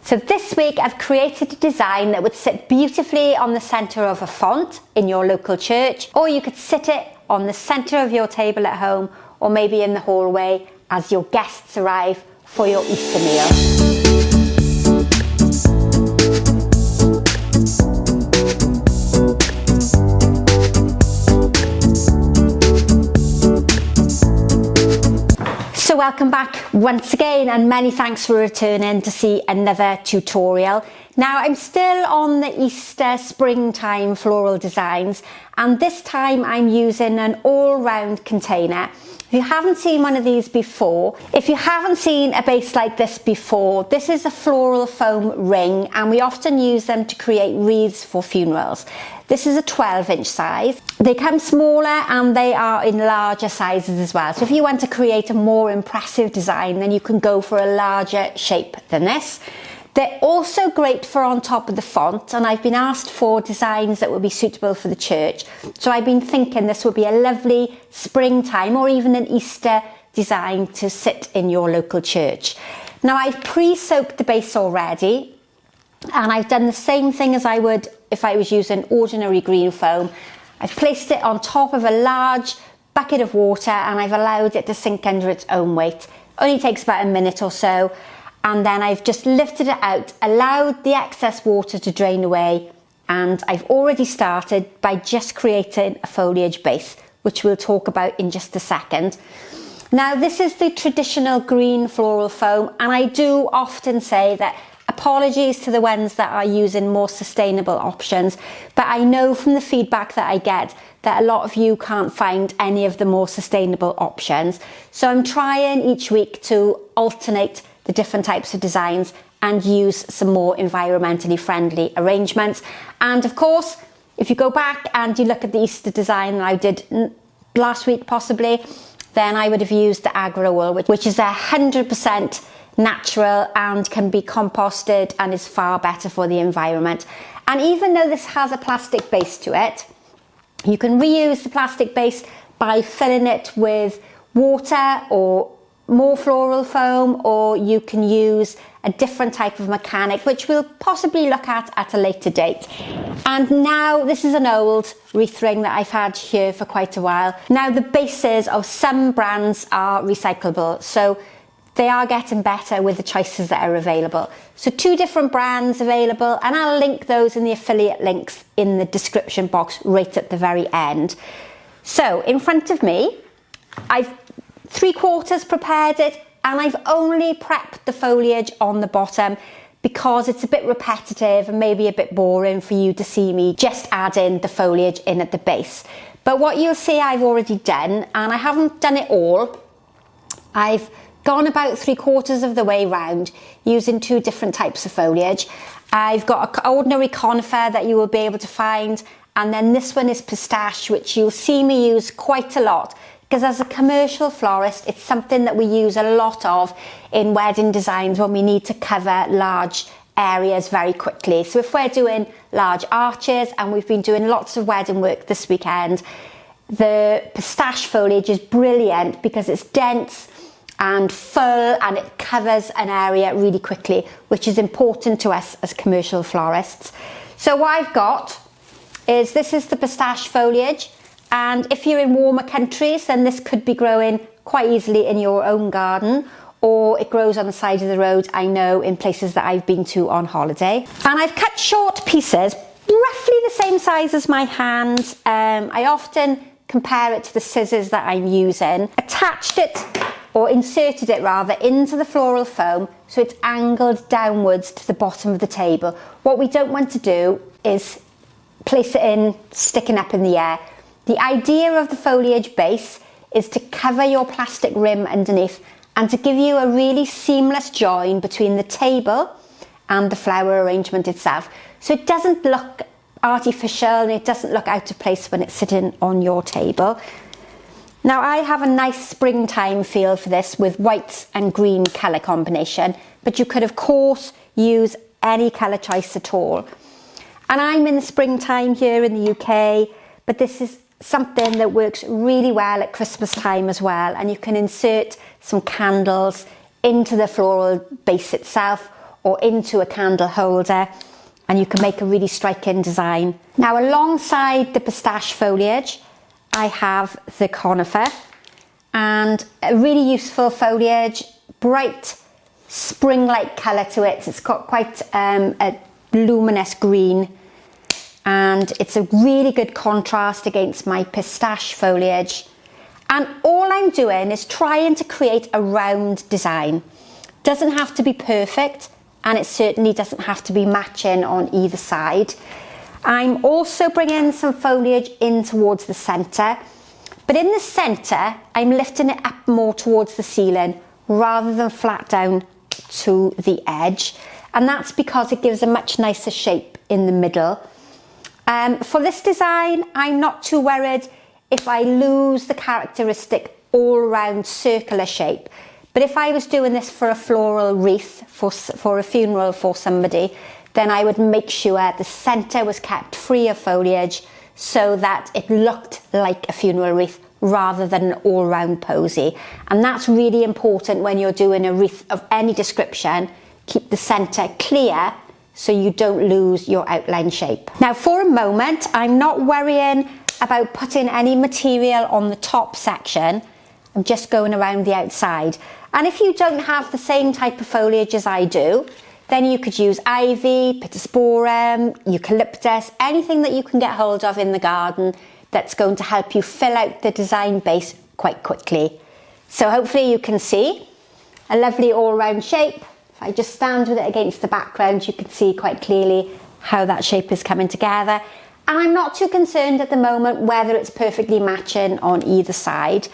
So this week I've created a design that would sit beautifully on the centre of a font in your local church, or you could sit it on the centre of your table at home, or maybe in the hallway as your guests arrive for your Easter meal. So welcome back once again, and many thanks for returning to see another tutorial. Now I'm still on the Easter springtime floral designs, and this time I'm using an all-round container. If you haven't seen one of these before, if you haven't seen a base like this before, this is a floral foam ring, and we often use them to create wreaths for funerals. This is a 12-inch size. They come smaller and they are in larger sizes as well. So if you want to create a more impressive design, then you can go for a larger shape than this. They're also great for on top of the font, and I've been asked for designs that would be suitable for the church. So I've been thinking this would be a lovely springtime or even an Easter design to sit in your local church. Now I've pre-soaked the base already, and I've done the same thing as I would if I was using ordinary green foam. I've placed it on top of a large bucket of water, and I've allowed it to sink under its own weight. Only takes about a minute or so. And then I've just lifted it out, allowed the excess water to drain away, and I've already started by just creating a foliage base, which we'll talk about in just a second. Now this is the traditional green floral foam, and I do often say that apologies to the ones that are using more sustainable options, but I know from the feedback that I get that a lot of you can't find any of the more sustainable options. So I'm trying each week to alternate the different types of designs and use some more environmentally friendly arrangements. And of course, if you go back and you look at the Easter design that I did last week possibly, then I would have used the agro wool, which is 100% natural and can be composted and is far better for the environment. And even though this has a plastic base to it, you can reuse the plastic base by filling it with water or more floral foam, or you can use a different type of mechanic, which we'll possibly look at a later date. And now this is an old wreath ring that I've had here for quite a while. Now the bases of some brands are recyclable, so they are getting better with the choices that are available. So 2 different brands available, and I'll link those in the affiliate links in the description box right at the very end. So in front of me, I've 3/4 prepared it, and I've only prepped the foliage on the bottom because it's a bit repetitive and maybe a bit boring for you to see me just adding the foliage in at the base. But what you'll see I've already done, and I haven't done it all, I've gone about 3/4 of the way round using 2 different types of foliage. I've got an ordinary conifer that you will be able to find, and then this one is pistache, which you'll see me use quite a lot, because as a commercial florist, it's something that we use a lot of in wedding designs when we need to cover large areas very quickly. So if we're doing large arches, and we've been doing lots of wedding work this weekend, the pistache foliage is brilliant because it's dense and full, and it covers an area really quickly, which is important to us as commercial florists. So what I've got is, this is the pistache foliage. And if you're in warmer countries, then this could be growing quite easily in your own garden, or it grows on the side of the road, I know, in places that I've been to on holiday. And I've cut short pieces, roughly the same size as my hands. I often compare it to the scissors that I'm using. Attached it, or inserted it rather, into the floral foam so it's angled downwards to the bottom of the table. What we don't want to do is place it in sticking up in the air. The idea of the foliage base is to cover your plastic rim underneath and to give you a really seamless join between the table and the flower arrangement itself. So it doesn't look artificial and it doesn't look out of place when it's sitting on your table. Now I have a nice springtime feel for this with white and green colour combination, but you could of course use any colour choice at all. And I'm in the springtime here in the UK, but this is something that works really well at Christmas time as well, and you can insert some candles into the floral base itself, or into a candle holder, and you can make a really striking design. Now, alongside the pistache foliage, I have the conifer, and a really useful foliage, bright spring-like colour to it. It's got quite a luminous green, and it's a really good contrast against my pistache foliage. And all I'm doing is trying to create a round design. Doesn't have to be perfect, and it certainly doesn't have to be matching on either side. I'm also bringing some foliage in towards the centre, but in the centre I'm lifting it up more towards the ceiling rather than flat down to the edge, and that's because it gives a much nicer shape in the middle. For this design, I'm not too worried if I lose the characteristic all round circular shape, but if I was doing this for a floral wreath for a funeral for somebody, then I would make sure the centre was kept free of foliage so that it looked like a funeral wreath rather than an all-round posy. And that's really important when you're doing a wreath of any description. Keep the centre clear so you don't lose your outline shape. Now, for a moment, I'm not worrying about putting any material on the top section. I'm just going around the outside. And if you don't have the same type of foliage as I do, then you could use ivy, pittosporum, eucalyptus, anything that you can get hold of in the garden that's going to help you fill out the design base quite quickly. So hopefully you can see a lovely all-round shape. If I just stand with it against the background, you can see quite clearly how that shape is coming together. And I'm not too concerned at the moment whether it's perfectly matching on either side.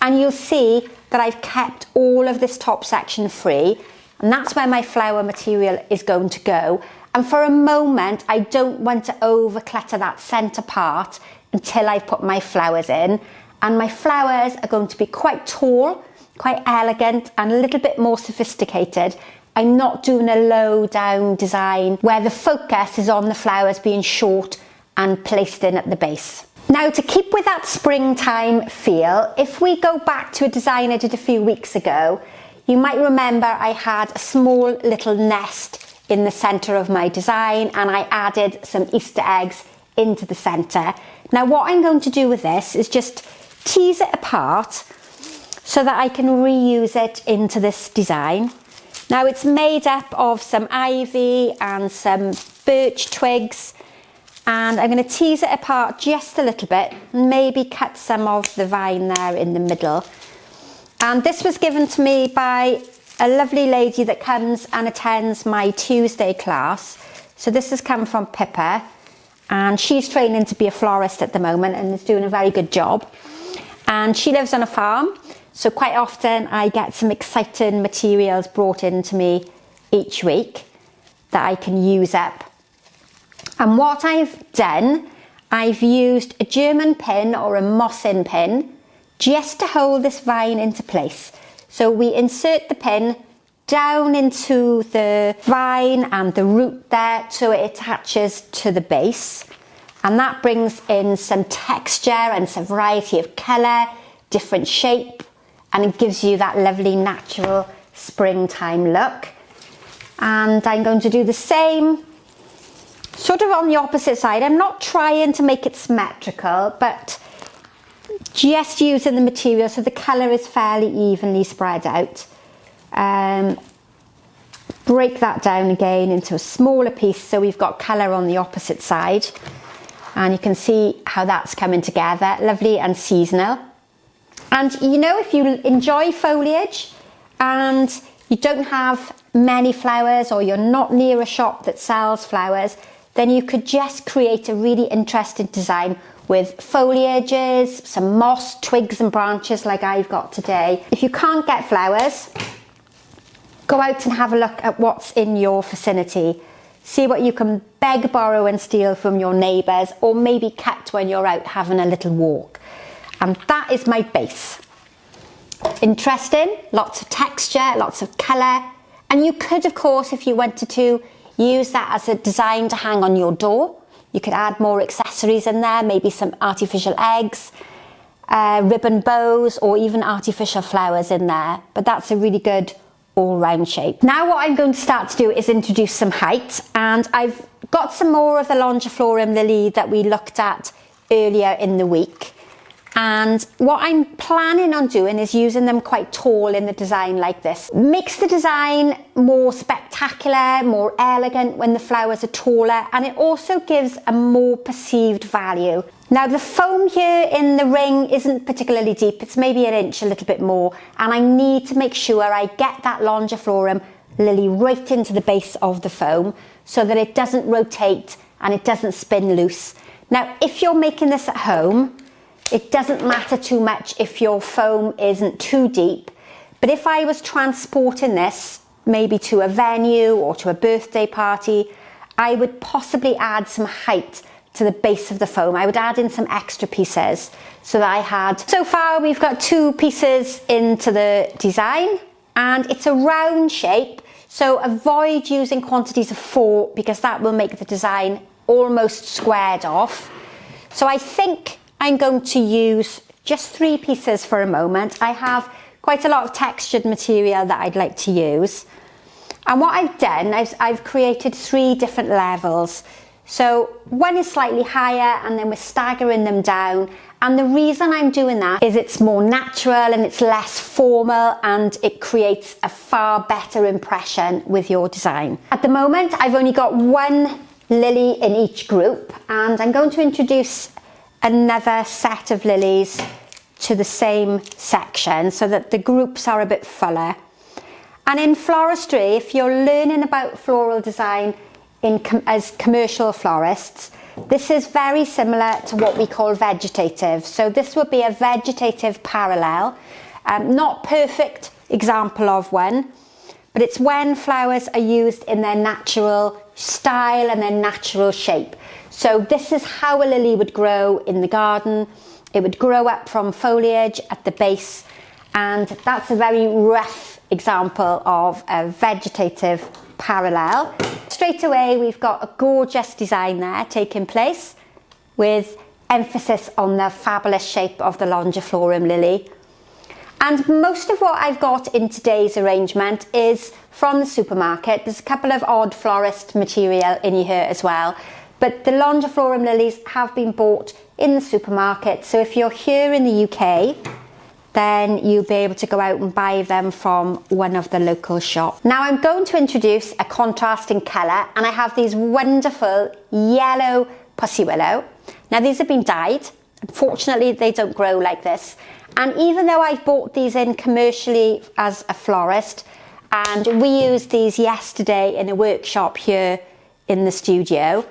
And you'll see that I've kept all of this top section free, and that's where my flower material is going to go. And for a moment, I don't want to over clutter that centre part until I've put my flowers in. And my flowers are going to be quite tall, quite elegant, and a little bit more sophisticated. I'm not doing a low down design where the focus is on the flowers being short and placed in at the base. Now, to keep with that springtime feel, if we go back to a design I did a few weeks ago, you might remember I had a small little nest in the centre of my design, and I added some Easter eggs into the centre. Now, what I'm going to do with this is just tease it apart so that I can reuse it into this design. Now, it's made up of some ivy and some birch twigs, and I'm going to tease it apart just a little bit and maybe cut some of the vine there in the middle. And this was given to me by a lovely lady that comes and attends my Tuesday class. So this has come from Pippa, and she's training to be a florist at the moment and is doing a very good job. And she lives on a farm, so quite often I get some exciting materials brought in to me each week that I can use up. And what I've done, I've used a German pin or a moss-in pin just to hold this vine into place. So we insert the pin down into the vine and the root there so it attaches to the base. And that brings in some texture and some variety of colour, different shape, and it gives you that lovely natural springtime look. And I'm going to do the same sort of on the opposite side. I'm not trying to make it symmetrical, but just using the material so the colour is fairly evenly spread out. Break that down again into a smaller piece so we've got colour on the opposite side, and you can see how that's coming together, lovely and seasonal. And you know, if you enjoy foliage and you don't have many flowers, or you're not near a shop that sells flowers, then you could just create a really interesting design with foliages, some moss, twigs and branches like I've got today. If you can't get flowers, go out and have a look at what's in your vicinity. See what you can beg, borrow and steal from your neighbours, or maybe cut when you're out having a little walk. And that is my base. Interesting, lots of texture, lots of colour. And you could, of course, if you wanted to, use that as a design to hang on your door. You could add more accessories in there, maybe some artificial eggs, ribbon bows, or even artificial flowers in there. But that's a really good or round shape. Now what I'm going to start to do is introduce some height, and I've got some more of the Longiflorum lily that we looked at earlier in the week. And what I'm planning on doing is using them quite tall in the design like this. Makes the design more spectacular, more elegant when the flowers are taller, and it also gives a more perceived value. Now the foam here in the ring isn't particularly deep, it's maybe an inch, a little bit more, and I need to make sure I get that Longiflorum lily right into the base of the foam so that it doesn't rotate and it doesn't spin loose. Now if you're making this at home, it doesn't matter too much if your foam isn't too deep, but if I was transporting this maybe to a venue or to a birthday party, I would possibly add some height to the base of the foam. I would add in some extra pieces so that I had, so far we've got 2 pieces into the design, and it's a round shape, so avoid using quantities of 4 because that will make the design almost squared off. So I think I'm going to use just 3 pieces for a moment. I have quite a lot of textured material that I'd like to use. And what I've done is I've created 3 different levels. So one is slightly higher and then we're staggering them down. And the reason I'm doing that is it's more natural and it's less formal, and it creates a far better impression with your design. At the moment, I've only got 1 lily in each group, and I'm going to introduce another set of lilies to the same section so that the groups are a bit fuller. And in floristry, if you're learning about floral design as commercial florists, this is very similar to what we call vegetative. So this would be a vegetative parallel, not perfect example of one, but it's when flowers are used in their natural style and their natural shape. So this is how a lily would grow in the garden. It would grow up from foliage at the base, and that's a very rough example of a vegetative parallel. Straight away we've got a gorgeous design there taking place with emphasis on the fabulous shape of the Longiflorum lily. And most of what I've got in today's arrangement is from the supermarket. There's a couple of odd florist material in here as well, but the Longiflorum lilies have been bought in the supermarket. So if you're here in the UK, then you'll be able to go out and buy them from one of the local shops. Now I'm going to introduce a contrasting colour, and I have these wonderful yellow pussy willow. Now these have been dyed. Unfortunately, they don't grow like this. And even though I've bought these in commercially as a florist, and we used these yesterday in a workshop here in the studio,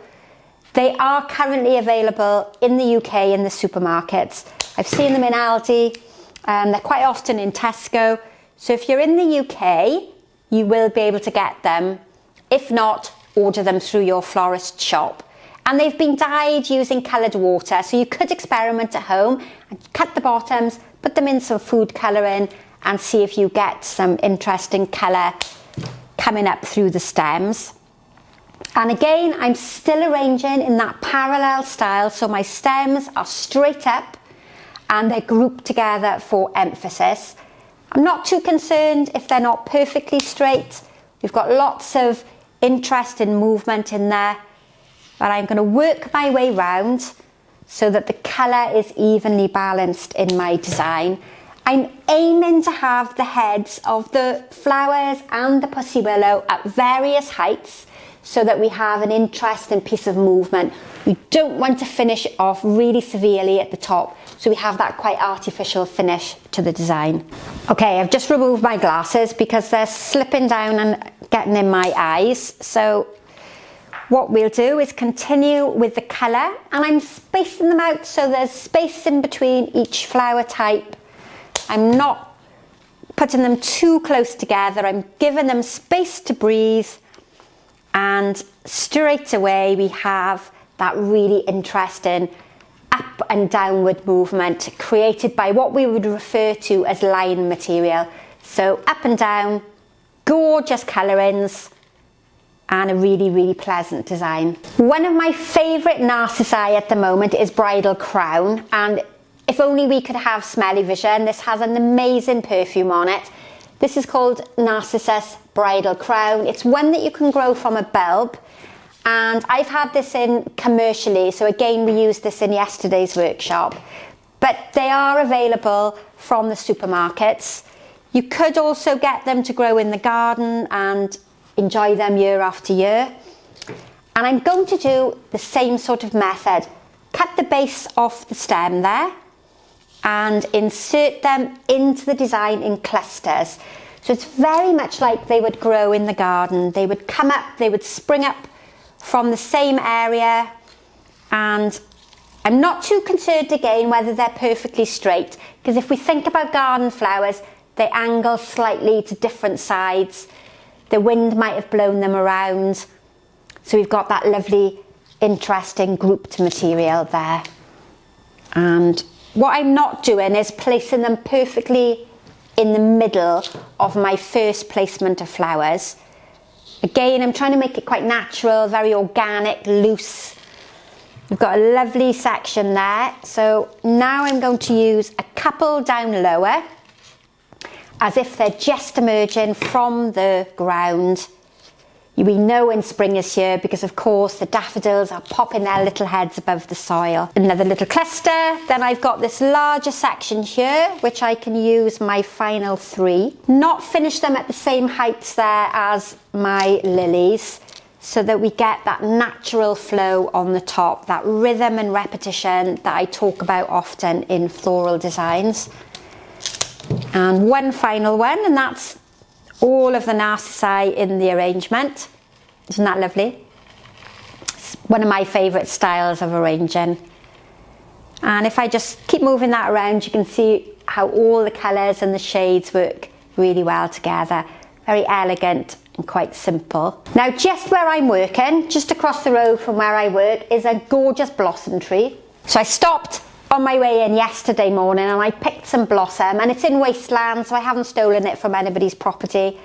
they are currently available in the UK in the supermarkets. I've seen them in Aldi. They're quite often in Tesco. So if you're in the UK, you will be able to get them. If not, order them through your florist shop. And they've been dyed using coloured water. So you could experiment at home and cut the bottoms, put them in some food colouring, and see if you get some interesting colour coming up through the stems. And again, I'm still arranging in that parallel style. So my stems are straight up and they're grouped together for emphasis. I'm not too concerned if they're not perfectly straight. We've got lots of interest and movement in there, but I'm going to work my way round so that the colour is evenly balanced in my design. I'm aiming to have the heads of the flowers and the pussy willow at various heights so that we have an interesting piece of movement. We don't want to finish it off really severely at the top, so we have that quite artificial finish to the design. Okay, I've just removed my glasses because they're slipping down and getting in my eyes. So what we'll do is continue with the colour, and I'm spacing them out so there's space in between each flower type. I'm not putting them too close together. I'm giving them space to breathe, and straight away we have that really interesting up and downward movement created by what we would refer to as line material. So up and down, gorgeous colourings, and a really, really pleasant design. One of my favourite Narcissi at the moment is Bridal Crown, and if only we could have smelly vision. This has an amazing perfume on it. This is called Narcissus Bridal Crown. It's one that you can grow from a bulb, and I've had this in commercially, so again we used this in yesterday's workshop, but they are available from the supermarkets. You could also get them to grow in the garden and enjoy them year after year. And I'm going to do the same sort of method. Cut the base off the stem there and insert them into the design in clusters. So it's very much like they would grow in the garden. They would come up, they would spring up from the same area, and I'm not too concerned again whether they're perfectly straight, because if we think about garden flowers, they angle slightly to different sides. The wind might have blown them around. So we've got that lovely, interesting grouped material there. And what I'm not doing is placing them perfectly in the middle of my first placement of flowers. Again, I'm trying to make it quite natural, very organic, loose. We've got a lovely section there. So now I'm going to use a couple down lower, as if they're just emerging from the ground. We know when spring is here because of course the daffodils are popping their little heads above the soil. Another little cluster. Then I've got this larger section here which I can use my final 3. Not finish them at the same heights there as my lilies, so that we get that natural flow on the top, that rhythm and repetition that I talk about often in floral designs. And one final one, and that's all of the narcissi in the arrangement. Isn't that lovely? It's one of my favourite styles of arranging. And if I just keep moving that around, you can see how all the colours and the shades work really well together. Very elegant and quite simple. Now just where I'm working, just across the road from where I work, is a gorgeous blossom tree. So I stopped on my way in yesterday morning and I picked some blossom, and it's in wasteland, so I haven't stolen it from anybody's property,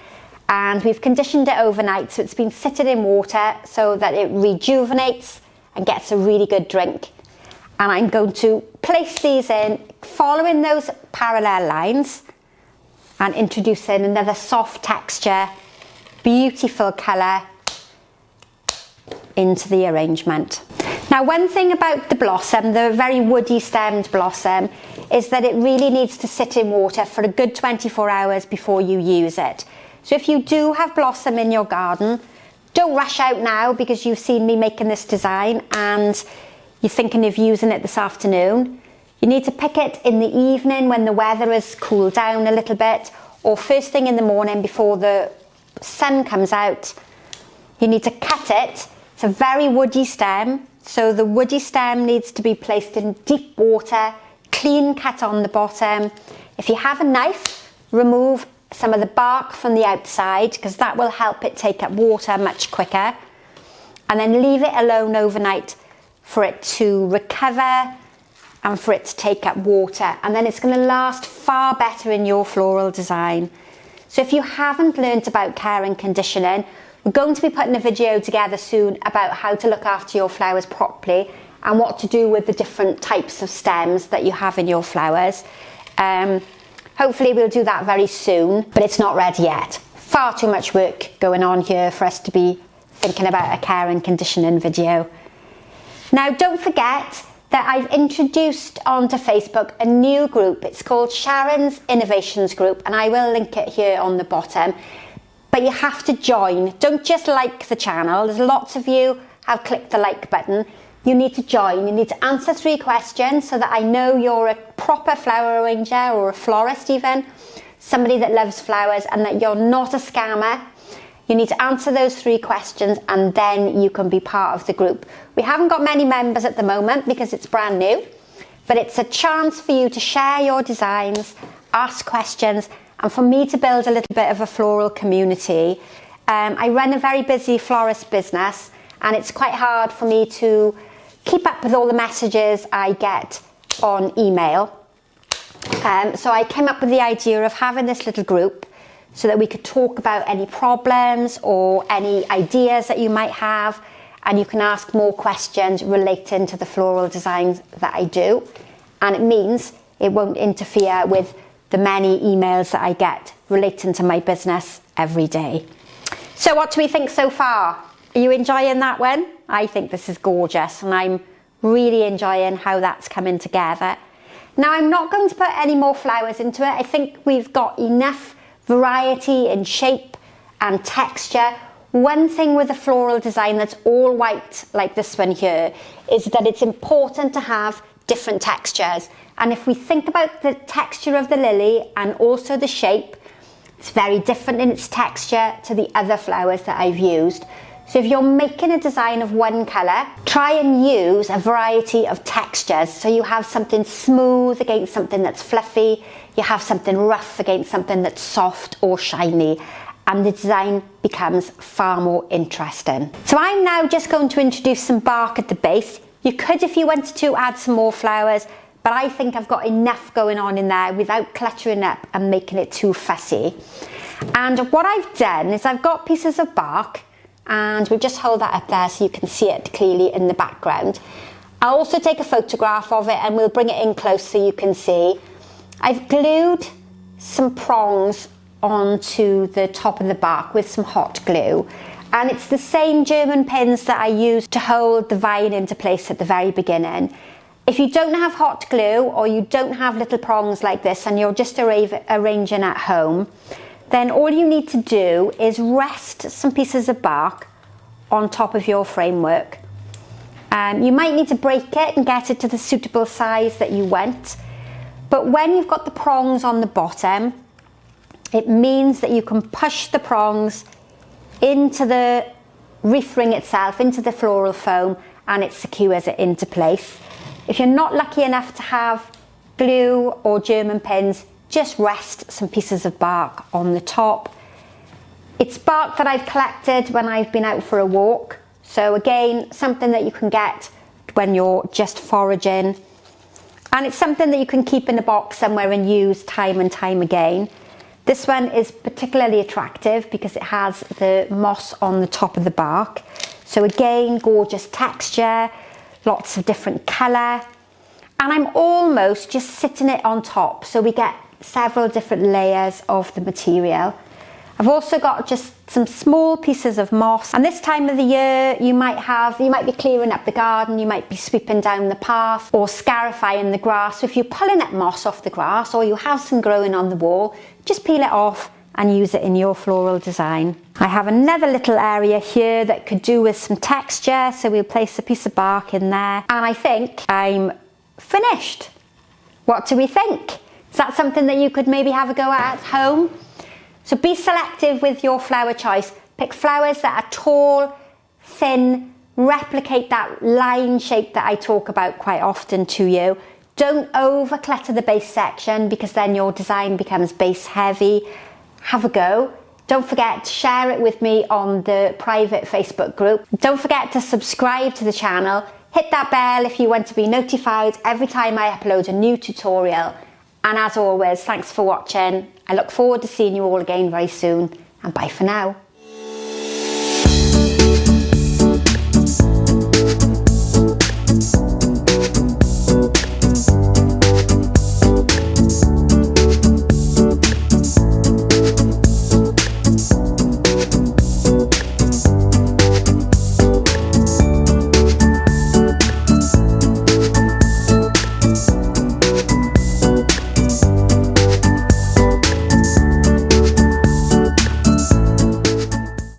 and we've conditioned it overnight, so it's been sitting in water so that it rejuvenates and gets a really good drink. And I'm going to place these in following those parallel lines and introducing another soft texture, beautiful colour into the arrangement. Now, one thing about the blossom, the very woody stemmed blossom, is that it really needs to sit in water for a good 24 hours before you use it. So if you do have blossom in your garden, don't rush out now because you've seen me making this design and you're thinking of using it this afternoon. You need to pick it in the evening when the weather has cooled down a little bit, or first thing in the morning before the sun comes out. You need to cut it. It's a very woody stem. So the woody stem needs to be placed in deep water, clean cut on the bottom. If you have a knife, remove some of the bark from the outside because that will help it take up water much quicker. And then leave it alone overnight for it to recover and for it to take up water. And then it's going to last far better in your floral design. So if you haven't learnt about care and conditioning, we're going to be putting a video together soon about how to look after your flowers properly and what to do with the different types of stems that you have in your flowers. Hopefully we'll do that very soon, but it's not ready yet. Far too much work going on here for us to be thinking about a care and conditioning video. Now don't forget that I've introduced onto Facebook a new group. It's called Sharon's Innovations Group, and I will link it here on the bottom. But you have to join. Don't just like the channel. There's lots of you have clicked the like button. You need to join. You need to answer 3 questions so that I know you're a proper flower arranger or a florist even, somebody that loves flowers, and that you're not a scammer. You need to answer those 3 questions and then you can be part of the group. We haven't got many members at the moment because it's brand new, but it's a chance for you to share your designs, ask questions, and for me to build a little bit of a floral community. I run a very busy florist business and it's quite hard for me to keep up with all the messages I get on email. So I came up with the idea of having this little group so that we could talk about any problems or any ideas that you might have, and you can ask more questions relating to the floral designs that I do. And it means it won't interfere with the many emails that I get relating to my business every day. So what do we think so far? Are you enjoying that one? I think this is gorgeous, and I'm really enjoying how that's coming together. Now, I'm not going to put any more flowers into it. I think we've got enough variety in shape and texture. One thing with a floral design that's all white like this one here is that it's important to have different textures. And if we think about the texture of the lily and also the shape, it's very different in its texture to the other flowers that I've used. So if you're making a design of one colour, try and use a variety of textures. So you have something smooth against something that's fluffy, you have something rough against something that's soft or shiny, and the design becomes far more interesting. So I'm now just going to introduce some bark at the base. You could, if you wanted to, add some more flowers, but I think I've got enough going on in there without cluttering up and making it too fussy. And what I've done is I've got pieces of bark, and we'll just hold that up there so you can see it clearly in the background. I'll also take a photograph of it and we'll bring it in close so you can see. I've glued some prongs onto the top of the bark with some hot glue, and it's the same German pins that I used to hold the vine into place at the very beginning. If you don't have hot glue, or you don't have little prongs like this and you're just arranging at home, then all you need to do is rest some pieces of bark on top of your framework. You might need to break it and get it to the suitable size that you want, but when you've got the prongs on the bottom, it means that you can push the prongs into the wreath ring itself, into the floral foam, and it secures it into place. If you're not lucky enough to have glue or German pins, just rest some pieces of bark on the top. It's bark that I've collected when I've been out for a walk. So again, something that you can get when you're just foraging. And it's something that you can keep in a box somewhere and use time and time again. This one is particularly attractive because it has the moss on the top of the bark. So again, gorgeous texture, lots of different colour. And I'm almost just sitting it on top, so we get several different layers of the material. I've also got just some small pieces of moss, and this time of the year you might be clearing up the garden, you might be sweeping down the path or scarifying the grass. So if you're pulling up moss off the grass or you have some growing on the wall, just peel it off and use it in your floral design. I have another little area here that could do with some texture, so we'll place a piece of bark in there, and I think I'm finished. What do we think? Is that something that you could maybe have a go at home? So be selective with your flower choice. Pick flowers that are tall, thin, replicate that line shape that I talk about quite often to you. Don't over clutter the base section because then your design becomes base heavy. Have a go. Don't forget to share it with me on the private Facebook group. Don't forget to subscribe to the channel. Hit that bell if you want to be notified every time I upload a new tutorial. And as always, thanks for watching. I look forward to seeing you all again very soon, and bye for now.